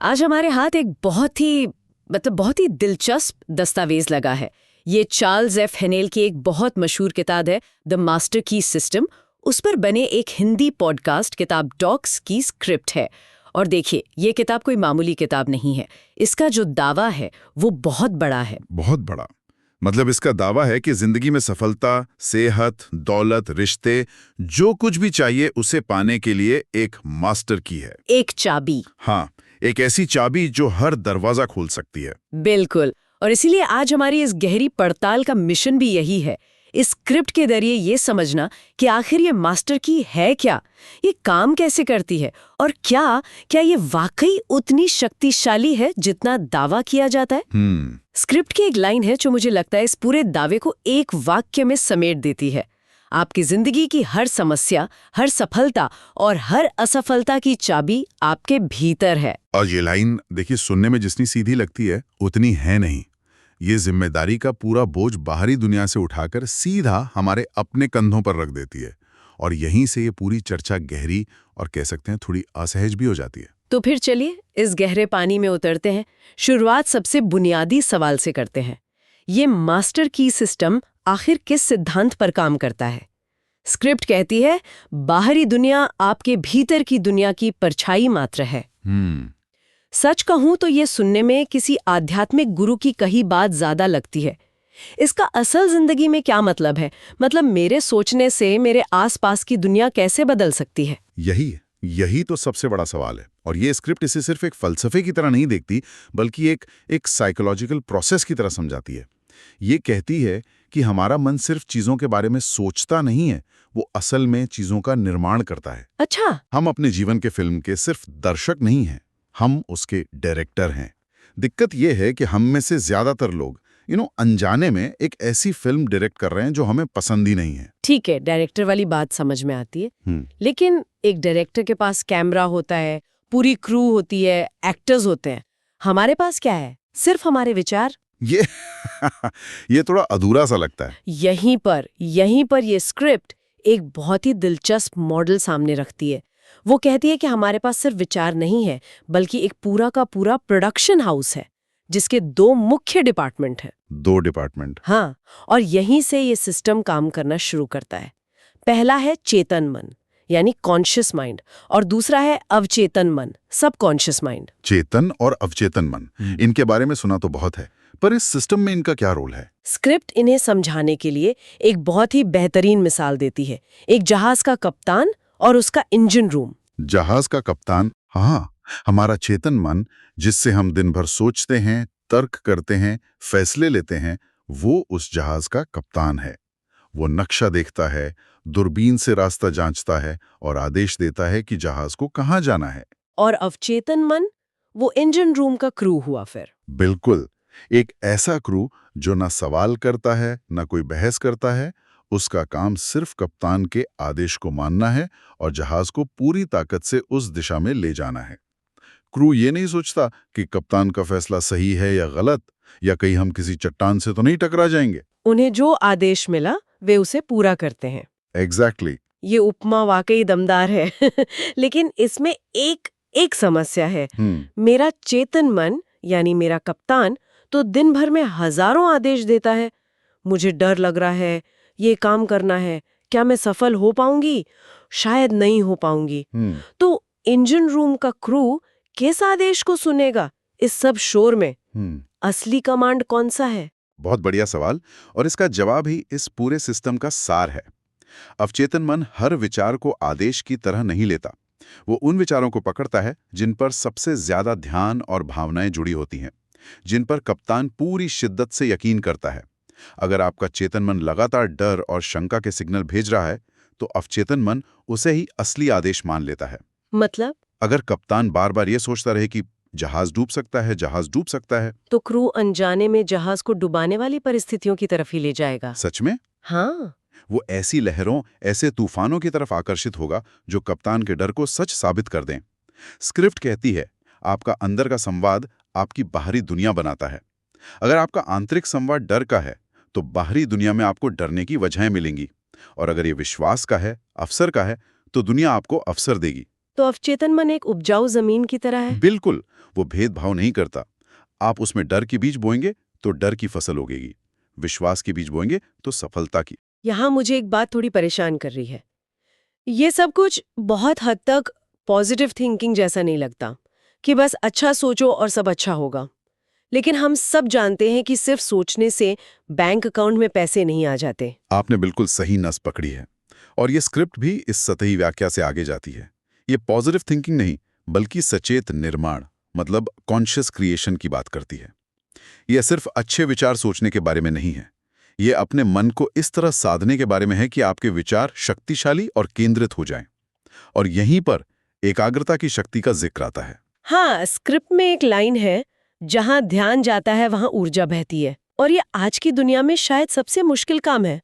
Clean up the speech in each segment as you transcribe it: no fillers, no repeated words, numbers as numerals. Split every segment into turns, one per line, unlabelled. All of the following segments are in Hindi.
आज हमारे हाथ एक बहुत ही दिलचस्प दस्तावेज लगा है। ये चार्ल्स एफ हेनेल की एक बहुत मशहूर किताब है, द मास्टर की सिस्टम। उस पर बने एक हिंदी पॉडकास्ट किताब डॉक्स की स्क्रिप्ट है। और देखिए, ये किताब कोई मामूली किताब नहीं है। इसका जो दावा है वो बहुत बड़ा है।
बहुत बड़ा। मतलब इसका दावा है कि जिंदगी में सफलता, सेहत, दौलत, रिश्ते, जो कुछ भी चाहिए उसे पाने के लिए एक मास्टर की है।
एक चाबी।
हाँ, एक ऐसी चाबी जो हर दरवाजा खोल सकती है।
बिल्कुल। और इसीलिए आज हमारी इस गहरी पड़ताल का मिशन भी यही है, इस स्क्रिप्ट के जरिए ये समझना कि आखिर ये मास्टर की है क्या, ये काम कैसे करती है, और क्या क्या ये वाकई उतनी शक्तिशाली है जितना दावा किया जाता है। स्क्रिप्ट की एक लाइन है जो मुझे लगता है इस पूरे दावे को एक वाक्य में समेट देती है। आपकी जिंदगी की हर समस्या, हर सफलता और हर असफलता की चाबी आपके भीतर है।
और ये लाइन देखिए, सुनने में जितनी सीधी लगती है उतनी है नहीं। ये जिम्मेदारी का पूरा बोझ बाहरी दुनिया से उठाकर सीधा हमारे अपने कंधों पर रख देती है। और यहीं से ये पूरी चर्चा गहरी और कह सकते हैं थोड़ी असहज भी हो जाती है।
तो फिर चलिए इस गहरे पानी में उतरते हैं। शुरुआत सबसे बुनियादी सवाल से करते हैं। ये मास्टर की सिस्टम आखिर किस सिद्धांत पर काम करता है? स्क्रिप्ट कहती है बाहरी दुनिया आपके भीतर की दुनिया की परछाई मात्र है। सच कहूं तो ये सुनने में किसी आध्यात्मिक गुरु की कही बात ज्यादा लगती है। इसका असल जिंदगी में क्या मतलब है? मतलब मेरे सोचने से मेरे आसपास की दुनिया कैसे बदल सकती है?
यही तो सबसे बड़ा सवाल है। और ये स्क्रिप्ट इसे सिर्फ एक फलसफे की तरह नहीं देखती, बल्कि एक साइकोलॉजिकल प्रोसेस की तरह समझाती है। ये कहती है कि हमारा मन सिर्फ चीजों के बारे में सोचता नहीं है, वो असल में चीजों का निर्माण करता है।
अच्छा।
हम अपने जीवन के फिल्म के सिर्फ दर्शक नहीं हैं, हम उसके डायरेक्टर हैं। दिक्कत यह है कि हम में से ज्यादातर लोग अनजाने में एक ऐसी फिल्म डायरेक्ट कर रहे हैं जो हमें पसंद ही नहीं है।
ठीक है, डायरेक्टर वाली बात समझ में आती है। लेकिन एक डायरेक्टर के पास कैमरा होता है, पूरी क्रू होती है, एक्टर्स होते हैं। हमारे पास क्या है? सिर्फ हमारे विचार।
ये ये थोड़ा अधूरा सा लगता है।
यहीं पर ये स्क्रिप्ट एक बहुत ही दिलचस्प मॉडल सामने रखती है। वो कहती है कि हमारे पास सिर्फ विचार नहीं है, बल्कि एक पूरा का पूरा प्रोडक्शन हाउस है, जिसके 2 मुख्य डिपार्टमेंट हैं।
2 डिपार्टमेंट?
हाँ, और यहीं से ये सिस्टम काम करना शुरू करता है। पहला है चेतन मन, यानी कॉन्शियस माइंड, और दूसरा है अवचेतन मन, सबकॉन्शियस माइंड।
चेतन और अवचेतन मन, इनके बारे में सुना तो बहुत है, पर इस सिस्टम में इनका क्या रोल है?
स्क्रिप्ट इन्हें समझाने के लिए एक बहुत ही बेहतरीन मिसाल देती है। एक जहाज का कप्तान और उसका इंजन रूम।
जहाज का कप्तान, हाँ, हमारा चेतन मन, जिससे हम दिन भर सोचते हैं, तर्क करते हैं, फैसले लेते हैं, वो उस जहाज का कप्तान है। वो नक्शा देखता है, दूरबीन से रास्ता जांचता है और आदेश देता है कि जहाज को कहाँ जाना है।
और अवचेतन मन, वो इंजन रूम का क्रू हुआ फिर।
बिल्कुल, एक ऐसा क्रू जो ना सवाल करता है, ना कोई बहस करता है। उसका काम सिर्फ कप्तान के आदेश को मानना है और जहाज को पूरी ताकत से उस दिशा में ले जाना है। क्रू ये नहीं सोचता कि कप्तान का फैसला सही है या गलत, या कहीं हम किसी चट्टान से तो नहीं टकरा जाएंगे।
उन्हें जो आदेश मिला वे उसे पूरा करते हैं।
एग्जैक्टली।
ये उपमा वाकई दमदार है। लेकिन इसमें एक समस्या है। मेरा चेतन मन, यानी मेरा कप्तान, तो दिन भर में हजारों आदेश देता है। मुझे डर लग रहा है, ये काम करना है, क्या मैं सफल हो पाऊंगी? शायद नहीं हो पाऊंगी। तो इंजन रूम का क्रू किस आदेश को सुनेगा इस सब शोर में? असली कमांड कौन सा है?
बहुत बढ़िया सवाल, और इसका जवाब ही इस पूरे सिस्टम का सार है। अवचेतन मन हर विचार को आदेश की तरह नहीं लेता। वो उन विचारों को पकड़ता है जिन पर सबसे ज्यादा ध्यान और भावनाएं जुड़ी होती हैं, जिन पर कप्तान पूरी शिद्दत से यकीन करता है। अगर आपका चेतन मन लगातार डर और शंका के सिग्नल भेज रहा है, तो अवचेतन मन उसे ही असली आदेश मान लेता है।
मतलब?
अगर कप्तान बार बार ये सोचता रहे कि जहाज डूब सकता है, जहाज डूब सकता है,
तो क्रू अनजाने में जहाज को डुबाने वाली परिस्थितियों की तरफ ही ले जाएगा।
सच में?
हाँ।
वो ऐसी लहरों, ऐसे तूफानों की तरफ आकर्षित होगा जो कप्तान के डर को सच साबित कर दें। स्क्रिप्ट कहती है, आपका अंदर का संवाद आपकी बाहरी दुनिया बनाता है। अगर आपका आंतरिक संवाद डर का है, तो बाहरी दुनिया में आपको डरने की वजहें मिलेंगी। और अगर ये विश्वास का है, अवसर का है, तो दुनिया आपको अवसर देगी।
तो अवचेतन मन एक उपजाऊ जमीन की तरह है।
बिल्कुल, वो भेदभाव नहीं करता। आप उसमें डर के बीज बोएंगे तो डर की फसल उगेगी, विश्वास के बीज बोएंगे तो सफलता की।
यहाँ मुझे एक बात थोड़ी परेशान कर रही है। ये सब कुछ बहुत हद तक पॉजिटिव थिंकिंग जैसा नहीं लगता कि बस अच्छा सोचो और सब अच्छा होगा। लेकिन हम सब जानते हैं कि सिर्फ सोचने से बैंक अकाउंट में पैसे नहीं आ जाते।
आपने बिल्कुल सही नस पकड़ी है। और ये स्क्रिप्ट भी इस सतही व्याख्या से आगे जाती है। ये पॉजिटिव थिंकिंग नहीं, बल्कि सचेत निर्माण, मतलब कॉन्शियस क्रिएशन की बात करती है। यह सिर्फ अच्छे विचार सोचने के बारे में नहीं है। ये अपने मन को इस तरह साधने के बारे में है कि आपके विचार शक्तिशाली और केंद्रित हो जाएं। और यहीं पर एकाग्रता की शक्ति का जिक्र आता है।
हाँ, स्क्रिप्ट में एक लाइन है, जहां ध्यान जाता है वहां ऊर्जा बहती है। और ये आज की दुनिया में शायद सबसे मुश्किल काम है।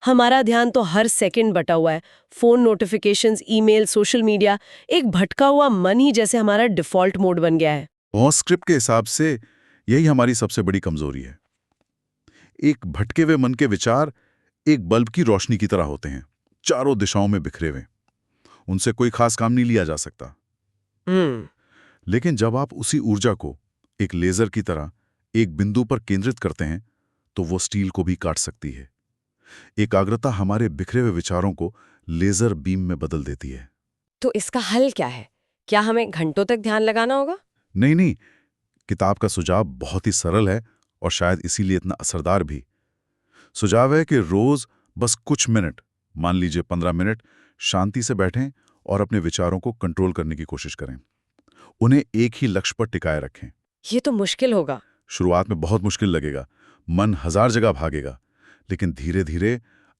हमारा ध्यान तो हर सेकंड बटा हुआ है। Phone notifications, email, social media, एक भटका हुआ मन ही जैसे हमारा डिफॉल्ट मोड बन गया है।
और स्क्रिप्ट के हिसाब से यही हमारी सबसे बड़ी कमजोरी है। एक भटके हुए मन के विचार एक बल्ब की रोशनी की तरह होते हैं, चारों दिशाओं में बिखरे हुए। उनसे कोई खास काम नहीं लिया जा सकता। लेकिन जब आप उसी ऊर्जा को एक लेजर की तरह एक बिंदु पर केंद्रित करते हैं, तो वो स्टील को भी काट सकती है। एकाग्रता हमारे बिखरे हुए विचारों को लेजर बीम में बदल देती है।
तो इसका हल क्या है? क्या हमें घंटों तक ध्यान लगाना होगा?
नहीं, किताब का सुझाव बहुत ही सरल है और शायद इसीलिए इतना असरदार भी। सुझाव है कि रोज बस कुछ मिनट, मान लीजिए 15 मिनट, शांति से बैठें और अपने विचारों को कंट्रोल करने की कोशिश करें। उन्हें एक ही लक्ष्य पर टिकाए रखें।
ये तो मुश्किल होगा।
शुरुआत में बहुत मुश्किल लगेगा, मन हजार जगह भागेगा, लेकिन धीरे धीरे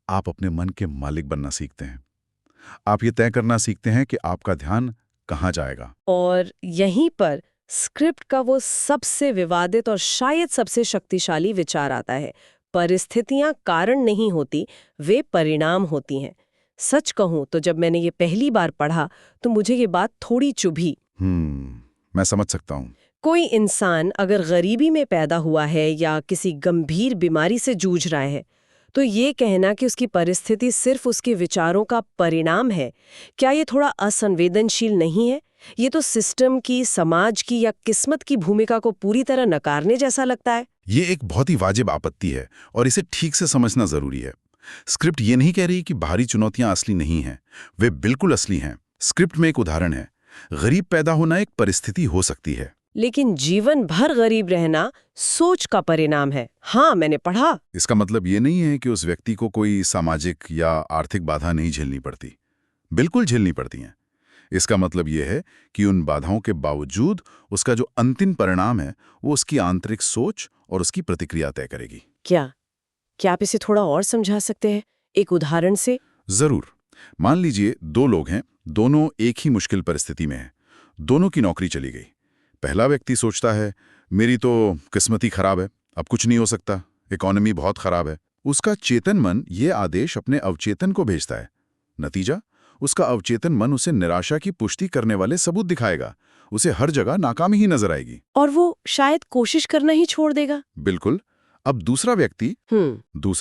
आप अपने मन के मालिक बनना सीखते हैं। आप ये तय करना सीखते हैं कि आपका ध्यान कहाँ जाएगा।
और यहीं पर स्क्रिप्ट का वो सबसे विवादित और शायद सबसे शक्तिशाली विचार आता है। परिस्थितियां कारण नहीं होती, वे परिणाम होती हैं। सच कहूं तो जब मैंने ये पहली बार पढ़ा तो मुझे ये बात थोड़ी चुभी।
मैं समझ सकता हूँ।
कोई इंसान अगर गरीबी में पैदा हुआ है या किसी गंभीर बीमारी से जूझ रहा है, तो ये कहना कि उसकी परिस्थिति सिर्फ उसके विचारों का परिणाम है, क्या ये थोड़ा असंवेदनशील नहीं है? ये तो सिस्टम की, समाज की या किस्मत की भूमिका को पूरी तरह नकारने जैसा लगता है।
ये एक बहुत ही वाजिब आपत्ति है और इसे ठीक से समझना जरूरी है। स्क्रिप्ट ये नहीं कह रही कि बाहरी चुनौतियां असली नहीं हैं, वे बिल्कुल असली हैं। स्क्रिप्ट में एक उदाहरण है, गरीब पैदा होना एक परिस्थिति हो सकती है,
लेकिन जीवन भर गरीब रहना सोच का परिणाम है। हाँ, मैंने पढ़ा।
इसका मतलब ये नहीं है कि उस व्यक्ति को कोई सामाजिक या आर्थिक बाधा नहीं झेलनी पड़ती, बिल्कुल झेलनी पड़ती हैं। इसका मतलब ये है कि उन बाधाओं के बावजूद उसका जो अंतिम परिणाम है वो उसकी आंतरिक सोच और उसकी प्रतिक्रिया तय करेगी।
क्या आप इसे थोड़ा और समझा सकते हैं, एक उदाहरण से?
जरूर। मान लीजिए 2 लोग हैं, दोनों एक ही मुश्किल परिस्थिति में हैं। दोनों की नौकरी चली गई। पहला व्यक्ति सोचता है, मेरी तो किस्मत ही खराब है, अब कुछ नहीं हो सकता, इकोनॉमी बहुत खराब है। उसका चेतन मन ये आदेश अपने अवचेतन को भेजता है। नतीजा, उसका अवचेतन मन उसे निराशा की पुष्टि करने वाले सबूत दिखाएगा। उसे हर जगह नाकामी ही नजर आएगी
और वो शायद कोशिश करना ही छोड़ देगा।
बिल्कुल। अब दूसरा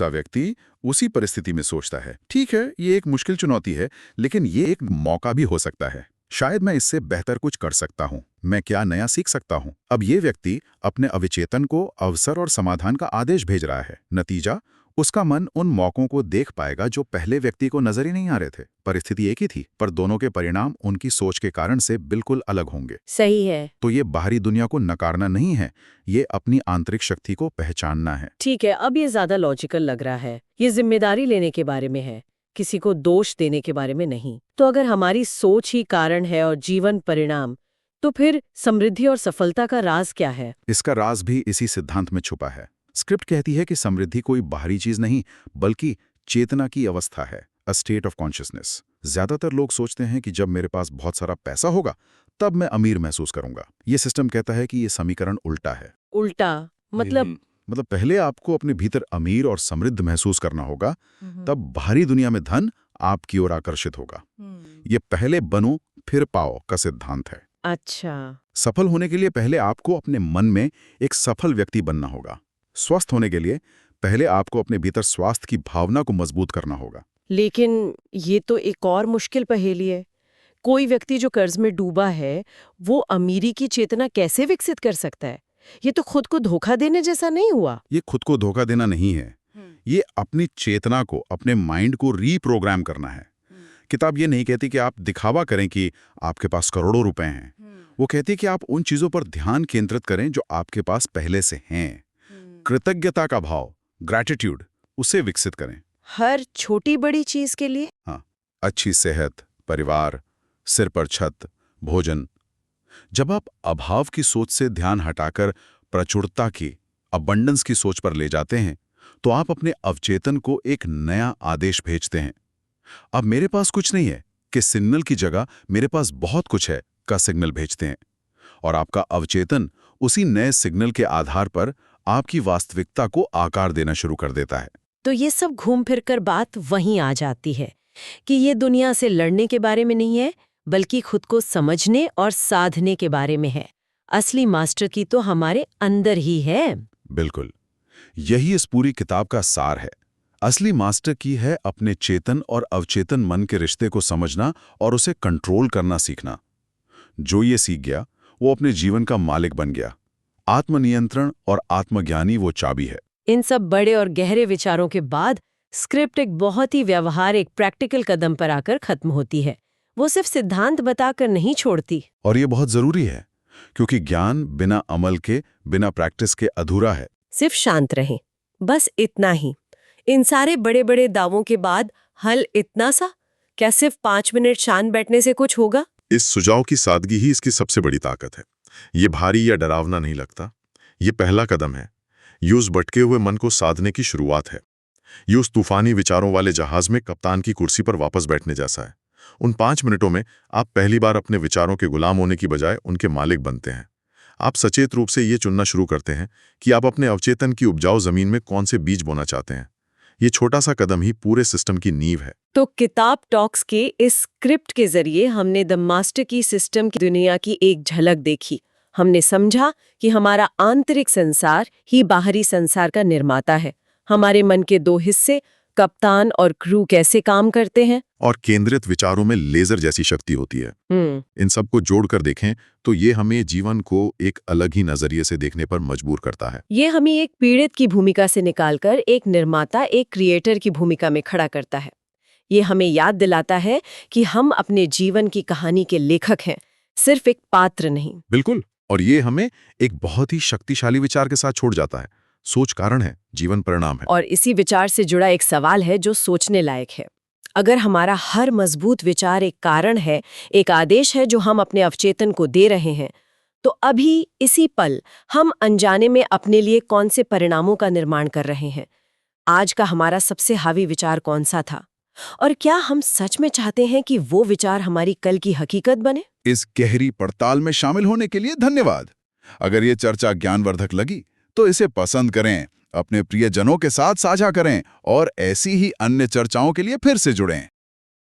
व्यक्ति उसी परिस्थिति में सोचता है, ठीक है, ये एक मुश्किल चुनौती है, लेकिन ये एक मौका भी हो सकता है। शायद मैं इससे बेहतर कुछ कर सकता हूँ, मैं क्या नया सीख सकता हूँ। अब ये व्यक्ति अपने अवचेतन को अवसर और समाधान का आदेश भेज रहा है। नतीजा, उसका मन उन मौकों को देख पाएगा जो पहले व्यक्ति को नजर ही नहीं आ रहे थे। परिस्थिति एक ही थी, पर दोनों के परिणाम उनकी सोच के कारण से बिल्कुल अलग होंगे।
सही है।
तो ये बाहरी दुनिया को नकारना नहीं है, ये अपनी आंतरिक शक्ति को पहचानना है।
ठीक है, अब ये ज्यादा लॉजिकल लग रहा है। ये जिम्मेदारी लेने के बारे में है, किसी को दोष देने के बारे में नहीं। तो अगर हमारी सोच ही कारण है और जीवन परिणाम, तो फिर समृद्धि और सफलता का राज क्या है?
इसका राज भी इसी सिद्धांत में छुपा है। स्क्रिप्ट कहती है कि समृद्धि कोई बाहरी चीज नहीं, बल्कि चेतना की अवस्था है, अ स्टेट ऑफ कॉन्शियसनेस। ज्यादातर लोग सोचते हैं कि जब मेरे पास बहुत सारा पैसा होगा तब मैं अमीर महसूस करूंगा। ये सिस्टम कहता है कि ये समीकरण उल्टा है।
उल्टा मतलब?
मतलब पहले आपको अपने भीतर अमीर और समृद्ध महसूस करना होगा, तब बाहरी दुनिया में धन आपकी ओर आकर्षित होगा। ये पहले बनो फिर पाओ का सिद्धांत है।
अच्छा।
सफल होने के लिए पहले आपको अपने मन में एक सफल व्यक्ति बनना होगा। स्वस्थ होने के लिए पहले आपको अपने भीतर स्वास्थ्य की भावना को मजबूत करना होगा।
लेकिन ये तो एक और मुश्किल पहेली है। कोई व्यक्ति जो कर्ज में डूबा है वो अमीरी की चेतना कैसे विकसित कर सकता है? ये तो खुद को धोखा देने जैसा नहीं हुआ?
ये खुद को धोखा देना नहीं है, ये अपनी चेतना को, अपने माइंड को रीप्रोग्राम करना है। किताब ये नहीं कहती कि आप दिखावा करें कि आपके पास करोड़ों रुपए हैं। वो कहती है कि आप उन चीजों पर ध्यान केंद्रित करें जो आपके पास पहले से हैं। कृतज्ञता का भाव, ग्रैटिट्यूड, उसे विकसित करें।
हर छोटी बड़ी चीज के लिए?
हाँ, अच्छी सेहत, परिवार, सिर पर छत, भोजन। जब आप अभाव की सोच से ध्यान हटाकर प्रचुरता की, अबंडेंस की सोच पर ले जाते हैं, तो आप अपने अवचेतन को एक नया आदेश भेजते हैं। अब मेरे पास कुछ नहीं है कि सिग्नल की जगह मेरे पास बहुत कुछ है का सिग्नल भेजते हैं, और आपका अवचेतन उसी नए सिग्नल के आधार पर आपकी वास्तविकता को आकार देना शुरू कर देता है।
तो ये सब घूम फिर कर बात वहीं आ जाती है कि ये दुनिया से लड़ने के बारे में नहीं है, बल्कि खुद को समझने और साधने के बारे में है। असली मास्टर की तो हमारे अंदर ही है।
बिल्कुल, यही इस पूरी किताब का सार है। असली मास्टर की है अपने चेतन और अवचेतन मन के रिश्ते को समझना और उसे कंट्रोल करना सीखना। जो ये सीख गया वो अपने जीवन का मालिक बन गया। आत्मनियंत्रण और आत्मज्ञानी वो चाबी है।
इन सब बड़े और गहरे विचारों के बाद स्क्रिप्ट एक बहुत ही व्यवहारिक प्रैक्टिकल कदम पर आकर खत्म होती है। वो सिर्फ सिद्धांत बताकर नहीं छोड़ती।
और ये बहुत जरूरी है, क्योंकि ज्ञान बिना अमल के, बिना प्रैक्टिस के अधूरा है।
सिर्फ शांत रहें, बस इतना ही। इन सारे बड़े बड़े दावों के बाद हल इतना सा? क्या सिर्फ 5 मिनट शांत बैठने से कुछ होगा?
इस सुझाव की सादगी ही इसकी सबसे बड़ी ताकत है। ये भारी या डरावना नहीं लगता। ये पहला कदम है। ये उस भटके हुए मन को साधने की शुरुआत है। ये उस तूफानी विचारों वाले जहाज में कप्तान की कुर्सी पर वापस बैठने जैसा है। उन 5 मिनटों में आप पहली बार अपने विचारों के गुलाम होने की बजाय उनके मालिक बनते हैं। आप सचेत रूप से ये चुनना शुरू करते हैं कि आप अपने अवचेतन की उपजाऊ जमीन में कौन से बीज बोना चाहते हैं। ये छोटा सा कदम ही पूरे सिस्टम की नींव है।
तो किताब टॉक्स के इस स्क्रिप्ट के जरिए हमने द मास्टर की सिस्टम की दुनिया की एक झलक देखी। हमने समझा कि हमारा आंतरिक संसार ही बाहरी संसार का निर्माता है। हमारे मन के 2 हिस्से, कप्तान और क्रू, कैसे काम करते हैं,
और केंद्रित विचारों में लेजर जैसी शक्ति होती है। इन सबको जोड़कर देखें तो ये हमें जीवन को एक अलग ही नजरिए से देखने पर मजबूर करता है।
ये हमें एक पीड़ित की भूमिका से निकालकर एक निर्माता, एक क्रिएटर की भूमिका में खड़ा करता है। ये हमें याद दिलाता है कि हम अपने जीवन की कहानी के लेखक हैं, सिर्फ एक पात्र नहीं।
बिल्कुल, और ये हमें एक बहुत ही शक्तिशाली विचार के साथ छोड़ जाता है। सोच कारण है, जीवन परिणाम है।
और इसी विचार से जुड़ा एक सवाल है जो सोचने लायक है। अगर हमारा हर मजबूत विचार एक कारण है, एक आदेश है जो हम अपने अवचेतन को दे रहे हैं, तो अभी इसी पल हम अनजाने में अपने लिए कौन से परिणामों का निर्माण कर रहे हैं? आज का हमारा सबसे हावी विचार कौन सा था? और क्या हम सच में चाहते हैं कि वो विचार हमारी कल की हकीकत बने?
इस गहरी पड़ताल में शामिल होने के लिए धन्यवाद। अगर ये चर्चा ज्ञानवर्धक लगी तो इसे पसंद करें, अपने प्रियजनों के साथ साझा करें और ऐसी ही अन्य चर्चाओं के लिए फिर से जुड़ें।